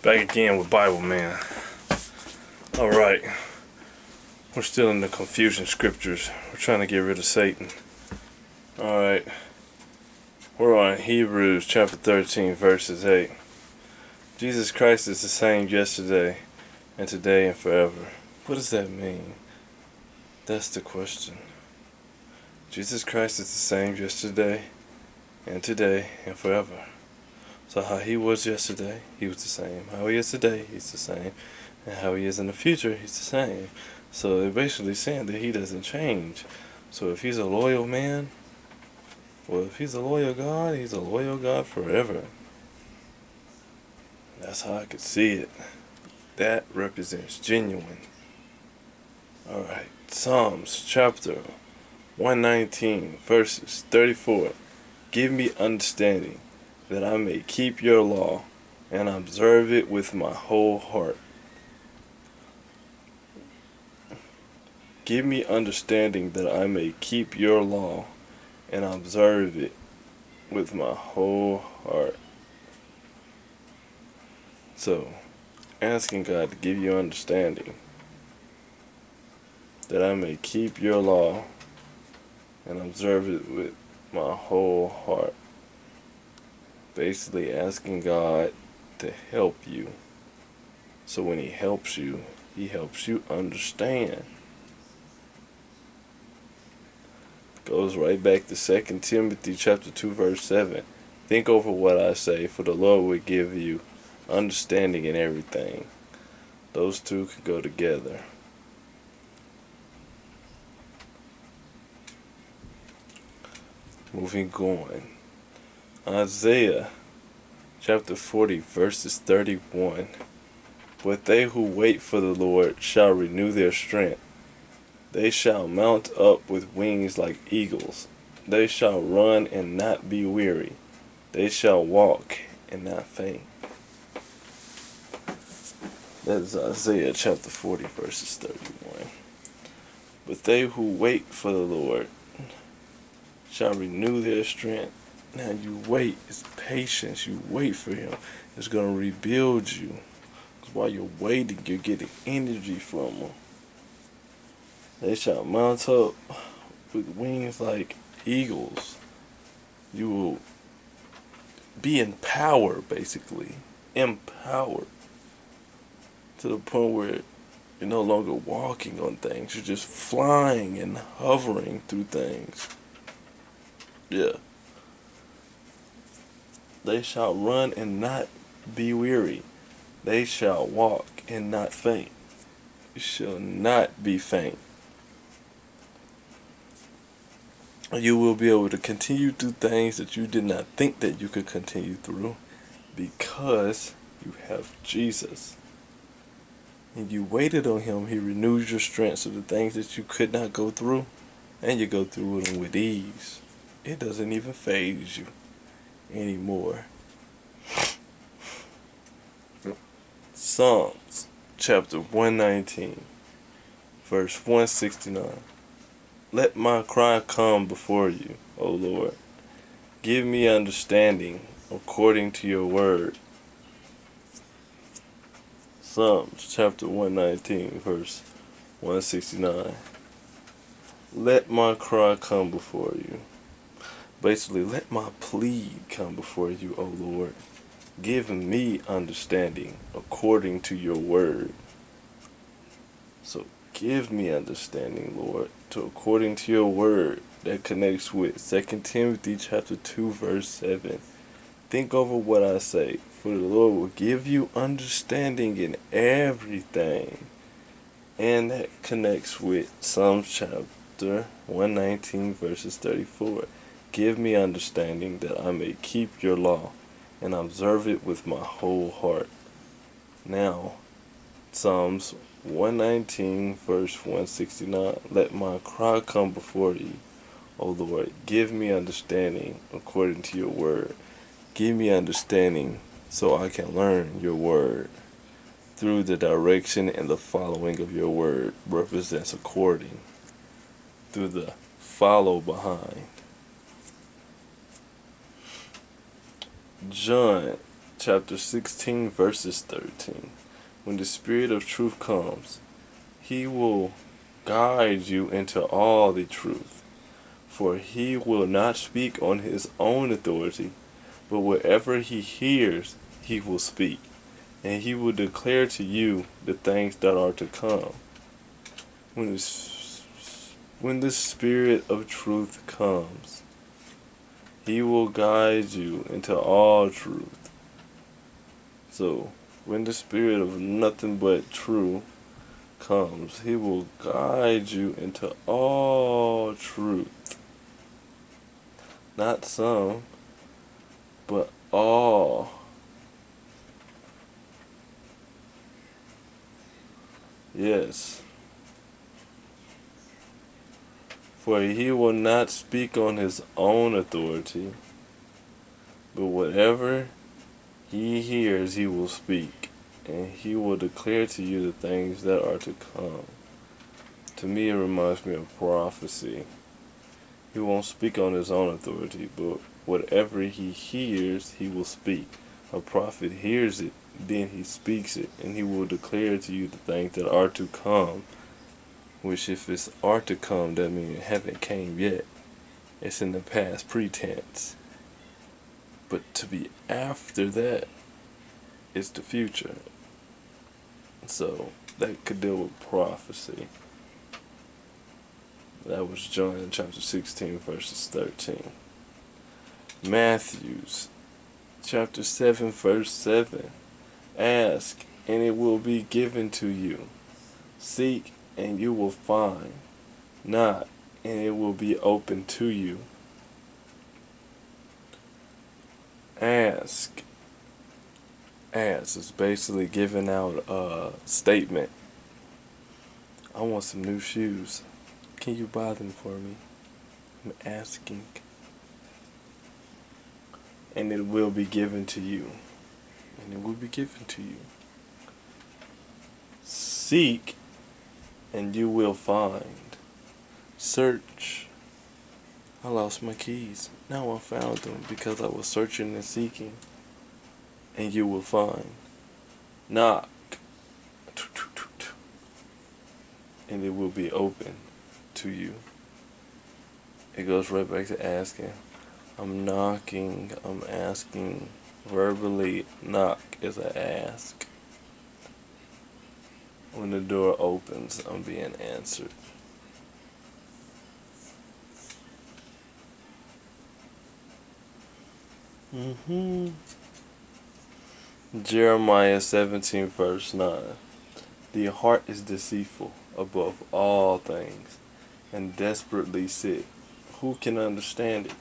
Back again with Bible Man. Alright. We're still in the confusion scriptures. We're trying to get rid of Satan. Alright. We're on Hebrews chapter 13 verses 8. Jesus Christ is the same yesterday and today and forever. What does that mean? That's the question. Jesus Christ is the same yesterday and today and forever. So how he was yesterday, he was the same. How he is today, he's the same. And how he is in the future, he's the same. So they're basically saying that he doesn't change. So if he's a loyal man, well, if he's a loyal God, he's a loyal God forever. That's how I could see it. That represents genuine. Alright, Psalms chapter 119 verses 34. Give me understanding, that I may keep your law and observe it with my whole heart. Give me understanding that I may keep your law and observe it with my whole heart. So, asking God to give you understanding that I may keep your law and observe it with my whole heart. Basically asking God to help you. So when he helps you understand. Goes right back to 2 Timothy chapter 2 verse 7. Think over what I say, for the Lord will give you understanding in everything. Those two can go together. Moving on. Isaiah chapter 40 verses 31. But they who wait for the Lord shall renew their strength. They shall mount up with wings like eagles. They shall run and not be weary. They shall walk and not faint. That is Isaiah chapter 40 verses 31. But they who wait for the Lord shall renew their strength. Now you wait, it's patience, you wait for him. It's going to rebuild you. Because while you're waiting, you're getting energy from him. They shall mount up with wings like eagles. You will be empowered, basically. Empowered. To the point where you're no longer walking on things. You're just flying and hovering through things. Yeah. They shall run and not be weary. They shall walk and not faint. You shall not be faint. You will be able to continue through things that you did not think that you could continue through because you have Jesus. And you waited on him, he renews your strength, so the things that you could not go through, and you go through them with ease. It doesn't even faze you anymore. Psalms chapter 119 verse 169. Let my cry come before you, O Lord. Give me understanding according to your word. Psalms chapter 119 verse 169. Let my cry come before you. Basically, let my plead come before you, O Lord. Give me understanding according to your word. So give me understanding, Lord, according to your word. That connects with 2 Timothy chapter 2 verse 7. Think over what I say, for the Lord will give you understanding in everything. And that connects with Psalms chapter 119 verses 34. Give me understanding that I may keep your law and observe it with my whole heart. Now, Psalms 119 verse 169. Let my cry come before you, O Lord. Give me understanding according to your word. Give me understanding so I can learn your word. Through the direction and the following of your word represents according. Through the follow behind. John chapter 16, verses 13. When the Spirit of truth comes, he will guide you into all the truth. For he will not speak on his own authority, but whatever he hears, he will speak, and he will declare to you the things that are to come. When the Spirit of truth comes, he will guide you into all truth. So, when the Spirit of nothing but truth comes, he will guide you into all truth. Not some, but all. Yes. For he will not speak on his own authority, but whatever he hears he will speak, and he will declare to you the things that are to come. To me it reminds me of prophecy. He won't speak on his own authority, but whatever he hears he will speak. A prophet hears it, then he speaks it, and he will declare to you the things that are to come. Which if it's are to come, that means it haven't came yet. It's in the past pretense. But to be after that is the future. So that could deal with prophecy. That was John chapter 16 verses 13. Matthews chapter 7 verse 7. Ask and it will be given to you. Seek and you will find. Knock and it will be open to you. Ask is basically giving out a statement. I want some new shoes. Can you buy them for me? I'm asking. And it will be given to you. And it will be given to you. Seek and you will find. Search. I lost my keys. Now I found them because I was searching and seeking. And you will find. Knock. And it will be open to you. It goes right back to asking. I'm knocking, I'm asking. Verbally, knock is an ask. When the door opens, I'm being answered. Jeremiah 17 verse 9. The heart is deceitful above all things and desperately sick. Who can understand it?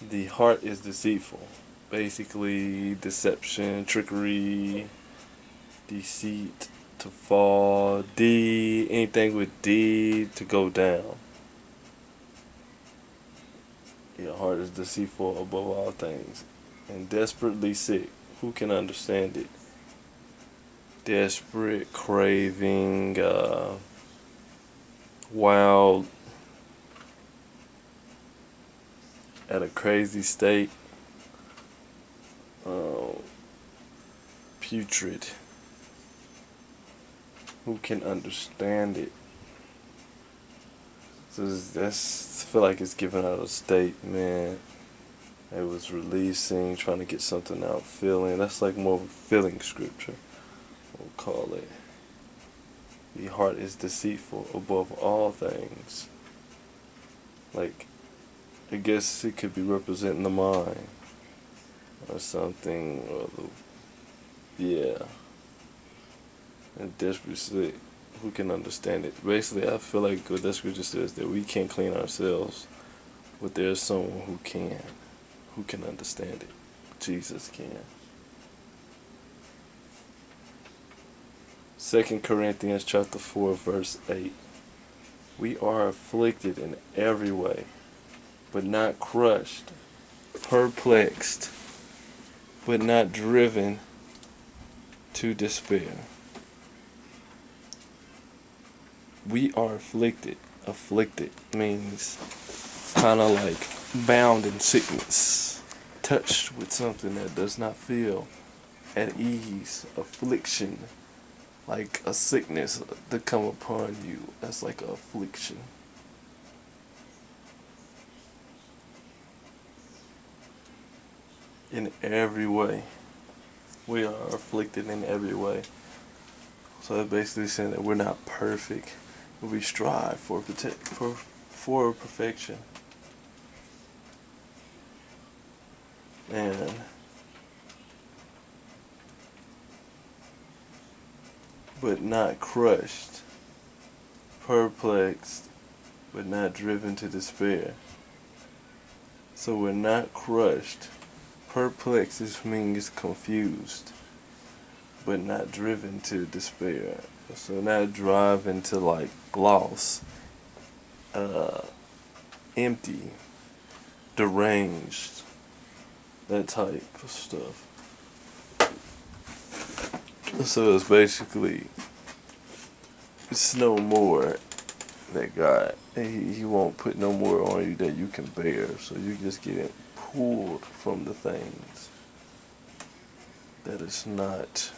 The heart is deceitful. Basically, deception, trickery, deceit, to fall, anything with D, to go down. Your heart is deceitful above all things and desperately sick. Who can understand it? Desperate, craving, wild, at a crazy state, putrid. Who can understand it? So that's, I feel like it's giving out a statement. It was releasing, trying to get something out, feeling. That's like more of a feeling scripture, we'll call it. The heart is deceitful above all things. Like, I guess it could be representing the mind or something, or yeah. And desperately, who can understand it? Basically, I feel like what that scripture says that we can't clean ourselves, but there's someone who can understand it. Jesus can. 2 Corinthians chapter 4 verse 8. We are afflicted in every way, but not crushed, perplexed, but not driven to despair. We are afflicted. afflicted means kind of like bound in sickness, touched with something that does not feel at ease, affliction, like a sickness to come upon you. That's like an affliction. In every way. We are afflicted in every way. So it's basically saying that we're not perfect, but we strive for perfection. And but not crushed, perplexed, but not driven to despair. So we're not crushed. Perplexed is means confused, but not driven to despair. So not driving to like loss, uh, empty, deranged, that type of stuff. So it's basically, it's no more that God, he won't put no more on you that you can bear. So you just getting pulled from the things that is not,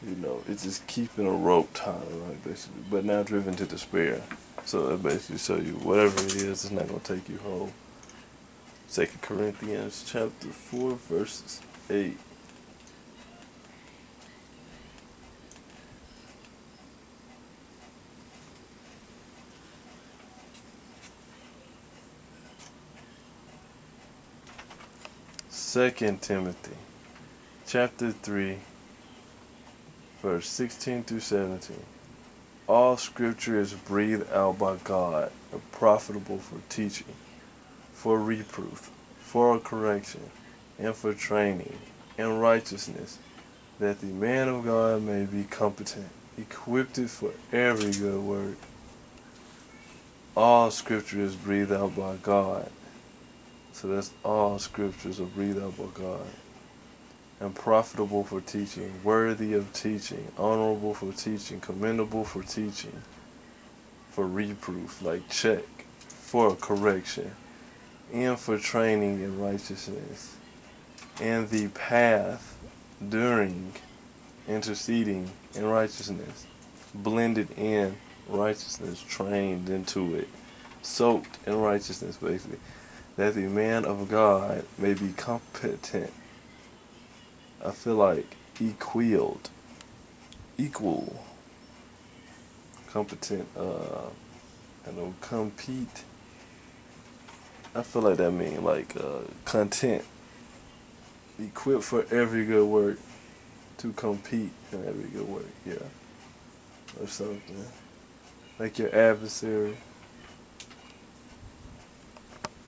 it's just keeping a rope tied around basically, but not driven to despair. So it basically show you whatever it is, it's not going to take you whole. 2 Corinthians chapter 4 verses 8. Second Timothy chapter 3 verse 16 through 17. All scripture is breathed out by God and profitable for teaching, for reproof, for correction, and for training in righteousness, that the man of God may be competent, equipped for every good work. All scripture is breathed out by God. So that's all scriptures are breathed out by God. And profitable for teaching, worthy of teaching, honorable for teaching, commendable for teaching, for reproof, like check, for correction, and for training in righteousness, and the path during interceding in righteousness, blended in righteousness, trained into it, soaked in righteousness, basically, that the man of God may be competent. I feel like equal, competent, compete. I feel like that means like content, equipped for every good work, to compete in every good work, yeah, or something. Like your adversary.